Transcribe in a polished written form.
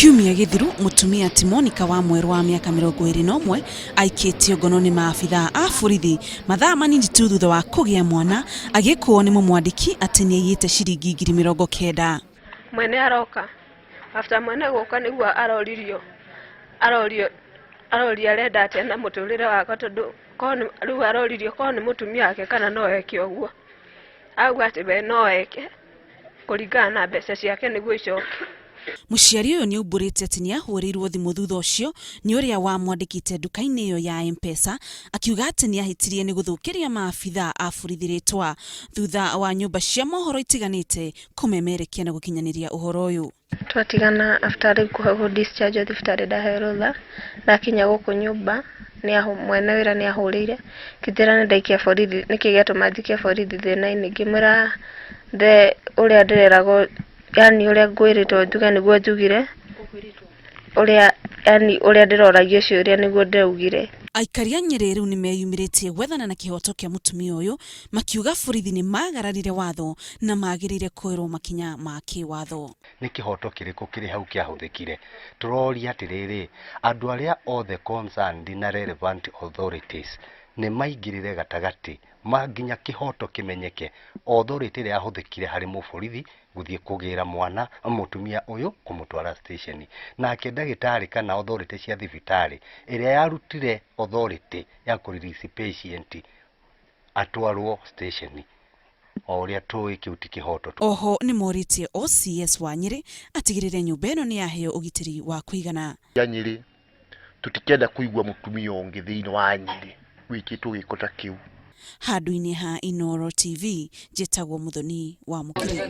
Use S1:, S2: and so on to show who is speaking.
S1: Kiumia githiru mutumia ti Monica wa Mweru wa miaka 21 aikitio ngono ni maabitha a borithi mathaa manini tu thutha wa kugia mwana agikuo ni mumwandiki ati ni yite ciringi 90,000.
S2: Mwene aroka after mwene guka niguo aroria renda ati na muturire wako tondu riu aroririo ko ni mutumia wake kana no eke uguo auga ati be no eke kuringana na mbeca ciake niguo icoke.
S1: Muciari uyu ni uburite ati ni ahurirwo thimu thutha ucio ni uria wa mwandikite duka-ini iyo ya M-Pesa akiuga ati ni ahitirie ni guthukiria maabitha a borithi ritwa thutha wa nyumba cia mohoro itiganite kumemerekia na gukinyaniria uhoro uyu.
S2: Twatigana after riu kuhagwo discharge thibitari ndaherotha ndakinya guku nyumba ni mwene wira ni ahurire kitira ni ndaikia borithi nikigetuma ndikia borithi thina-ini ngimura uria ndirerago yani uria ngwiritwo njuge niguo njugire uria ndiroragio ciuria niguo ndaugire.
S1: Aikari a Nyeri riu ni meyumiritie gwethana na kihoto kia mutumia uyu makiuga borithi ni magararire watho na magirire kwirwo makinya ma kiwatho.
S3: Ni kihoto kiriku kiri hau kiahuthikire turoria atiriri andu aria othe concerned na relevant authorities ni maingirire gatagati manginya kihoto kimenyeke authority ria ahuthikire hari muborithi guthie kugira mwana mutumia uyu kumutwara station nake ndagitari kana authority cia thibitari iria yarutire authority ya kurelease patient atwarwo station oria tuwi kiuti kihoto.
S1: Oho ni moritie OCS wa Nyeri atigirire nyumba ino ni yaheo ugitiri wa kuigana.
S4: Ya Nyeri tutikenda kuigwa mutumia ungi thiini wa Nyeri wikitwo gikota kiu.
S1: Handu-ini ha Inooro TV jetagwo Muthoni wa Mukiri.